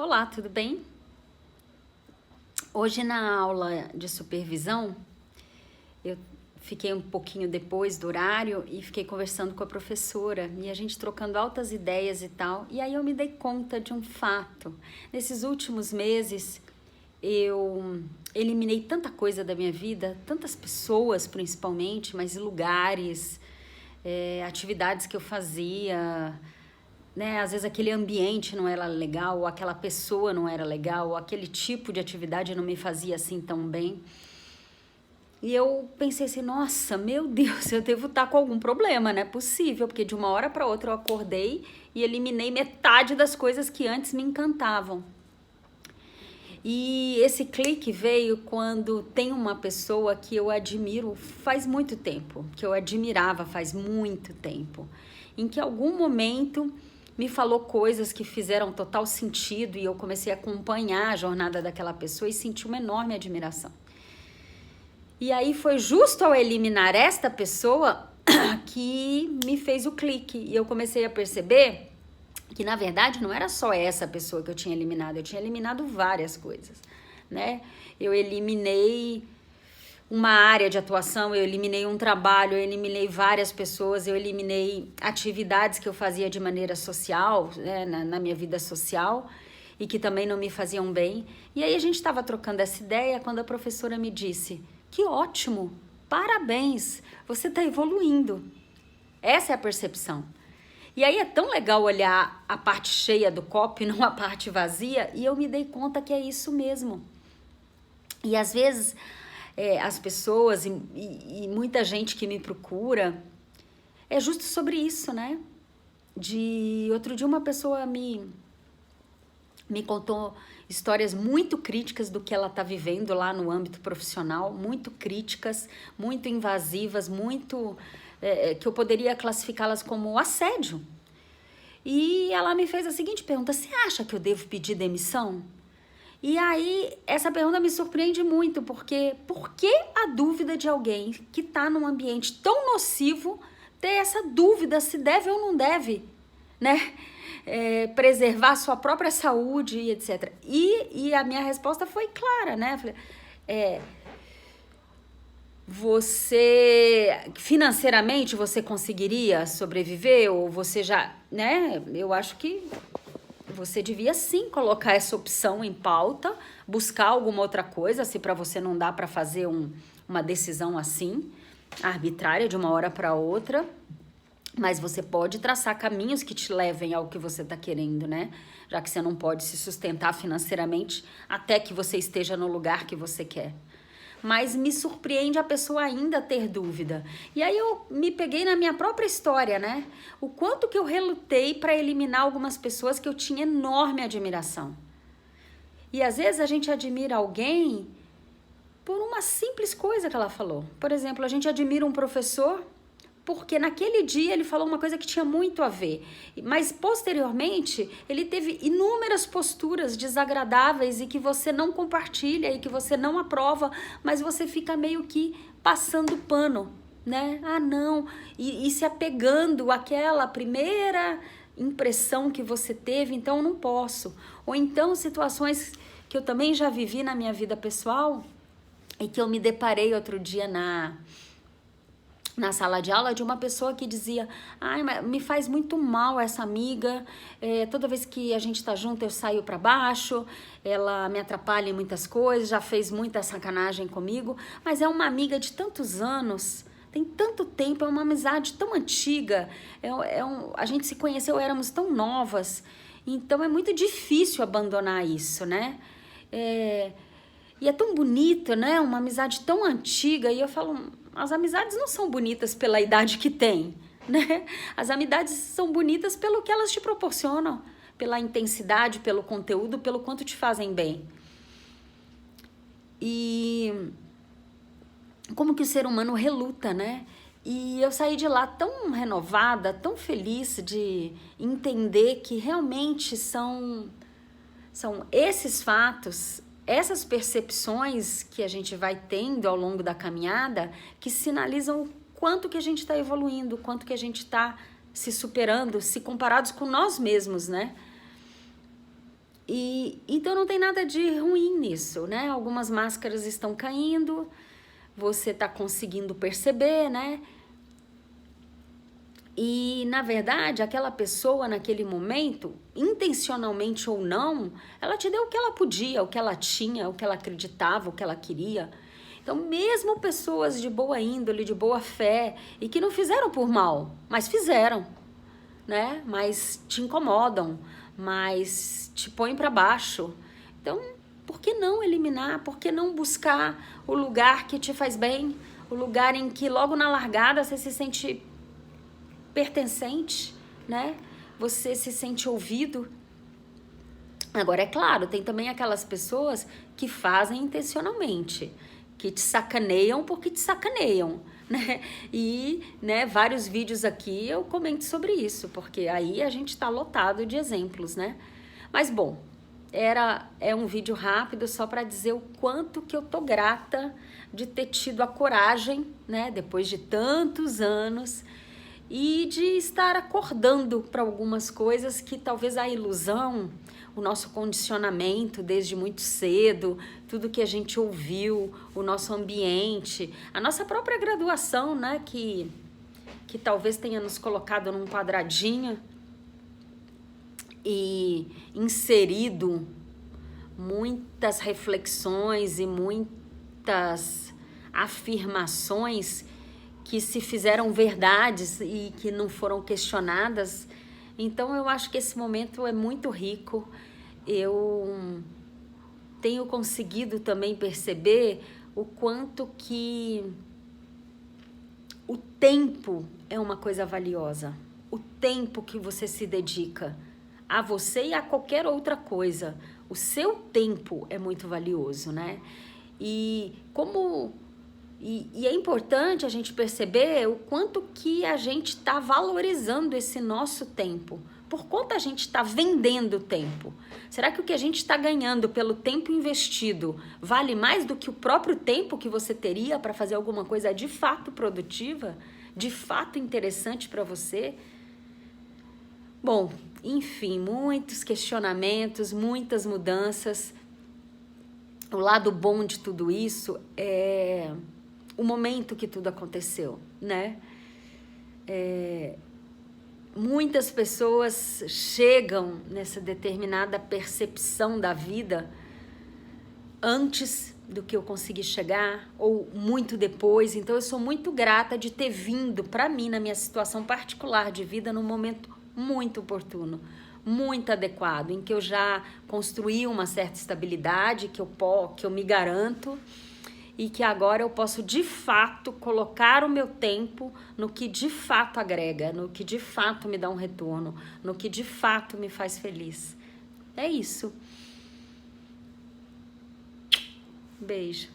Olá, tudo bem? Hoje na aula de supervisão, eu fiquei um pouquinho depois do horário e fiquei conversando com a professora e a gente trocando altas ideias e tal. E aí eu me dei conta de um fato. Nesses últimos meses, eu eliminei tanta coisa da minha vida, tantas pessoas principalmente, mas lugares, atividades que eu fazia, né? Às vezes aquele ambiente não era legal, ou aquela pessoa não era legal, ou aquele tipo de atividade não me fazia assim tão bem. E eu pensei assim, nossa, meu Deus, eu devo estar com algum problema, não é possível, porque de uma hora para outra eu acordei e eliminei metade das coisas que antes me encantavam. E esse clique veio quando tem uma pessoa que eu admiro faz muito tempo, que eu admirava faz muito tempo, em que algum momento me falou coisas que fizeram total sentido e eu comecei a acompanhar a jornada daquela pessoa e senti uma enorme admiração. E aí foi justo ao eliminar esta pessoa que me fez o clique e eu comecei a perceber que na verdade não era só essa pessoa que eu tinha eliminado várias coisas, né? Eu eliminei uma área de atuação, eu eliminei um trabalho, eu eliminei várias pessoas, eu eliminei atividades que eu fazia de maneira social, né, na minha vida social, e que também não me faziam bem. E aí a gente estava trocando essa ideia quando a professora me disse, que ótimo, parabéns, você está evoluindo. Essa é a percepção. E aí é tão legal olhar a parte cheia do copo e não a parte vazia, e eu me dei conta que é isso mesmo. E às vezes as pessoas e muita gente que me procura é justo sobre isso, né? Outro dia uma pessoa me contou histórias muito críticas do que ela está vivendo lá no âmbito profissional, muito críticas, muito invasivas, muito que eu poderia classificá-las como assédio. E ela me fez a seguinte pergunta, você acha que eu devo pedir demissão? E aí, essa pergunta me surpreende muito, porque por que a dúvida de alguém que está num ambiente tão nocivo ter essa dúvida se deve ou não deve, né? Preservar sua própria saúde e etc. E a minha resposta foi clara, né? Falei, financeiramente você conseguiria sobreviver ou você já, né? Eu acho que você devia sim colocar essa opção em pauta, buscar alguma outra coisa, se para você não dá para fazer uma decisão assim, arbitrária de uma hora para outra, mas você pode traçar caminhos que te levem ao que você está querendo, né? Já que você não pode se sustentar financeiramente até que você esteja no lugar que você quer. Mas me surpreende a pessoa ainda ter dúvida. E aí eu me peguei na minha própria história, né? O quanto que eu relutei para eliminar algumas pessoas que eu tinha enorme admiração. E às vezes a gente admira alguém por uma simples coisa que ela falou. Por exemplo, a gente admira um professor porque naquele dia ele falou uma coisa que tinha muito a ver, mas posteriormente ele teve inúmeras posturas desagradáveis e que você não compartilha e que você não aprova, mas você fica meio que passando pano, né? Ah, não, e se apegando àquela primeira impressão que você teve, então eu não posso. Ou então situações que eu também já vivi na minha vida pessoal e que eu me deparei outro dia na sala de aula de uma pessoa que dizia, ai, mas me faz muito mal essa amiga, toda vez que a gente tá junto eu saio para baixo, ela me atrapalha em muitas coisas, já fez muita sacanagem comigo, mas é uma amiga de tantos anos, tem tanto tempo, é uma amizade tão antiga, a gente se conheceu, éramos tão novas, então é muito difícil abandonar isso, né? E é tão bonito, né? Uma amizade tão antiga, e eu falo, as amizades não são bonitas pela idade que tem, né? As amizades são bonitas pelo que elas te proporcionam, pela intensidade, pelo conteúdo, pelo quanto te fazem bem. E como que o ser humano reluta, né? E eu saí de lá tão renovada, tão feliz de entender que realmente são esses fatos, essas percepções que a gente vai tendo ao longo da caminhada que sinalizam o quanto que a gente está evoluindo, o quanto que a gente está se superando, se comparados com nós mesmos, né? E então não tem nada de ruim nisso, né? Algumas máscaras estão caindo, você tá conseguindo perceber, né? E, na verdade, aquela pessoa, naquele momento, intencionalmente ou não, ela te deu o que ela podia, o que ela tinha, o que ela acreditava, o que ela queria. Então, mesmo pessoas de boa índole, de boa fé, e que não fizeram por mal, mas fizeram, né? Mas te incomodam, mas te põem para baixo. Então, por que não eliminar? Por que não buscar o lugar que te faz bem? O lugar em que logo na largada você se sente pertencente, né? Você se sente ouvido. Agora, é claro, tem também aquelas pessoas que fazem intencionalmente, que te sacaneiam porque te sacaneiam, né? E, né, vários vídeos aqui eu comento sobre isso, porque aí a gente tá lotado de exemplos, né? Mas, bom, é um vídeo rápido só para dizer o quanto que eu tô grata de ter tido a coragem, né, depois de tantos anos, e de estar acordando para algumas coisas que talvez a ilusão, o nosso condicionamento desde muito cedo, tudo que a gente ouviu, o nosso ambiente, a nossa própria graduação, né, que talvez tenha nos colocado num quadradinho e inserido muitas reflexões e muitas afirmações que se fizeram verdades e que não foram questionadas. Então eu acho que esse momento é muito rico. Eu tenho conseguido também perceber o quanto que o tempo é uma coisa valiosa. O tempo que você se dedica a você e a qualquer outra coisa. O seu tempo é muito valioso, né? E é importante a gente perceber o quanto que a gente está valorizando esse nosso tempo. Por quanto a gente está vendendo tempo? Será que o que a gente está ganhando pelo tempo investido vale mais do que o próprio tempo que você teria para fazer alguma coisa de fato produtiva? De fato interessante para você? Bom, enfim, muitos questionamentos, muitas mudanças. O lado bom de tudo isso é o momento que tudo aconteceu, né? Muitas pessoas chegam nessa determinada percepção da vida antes do que eu consegui chegar ou muito depois. Então eu sou muito grata de ter vindo para mim na minha situação particular de vida num momento muito oportuno, muito adequado, em que eu já construí uma certa estabilidade, que eu me garanto, e que agora eu posso de fato colocar o meu tempo no que de fato agrega, no que de fato me dá um retorno, no que de fato me faz feliz. É isso. Beijo.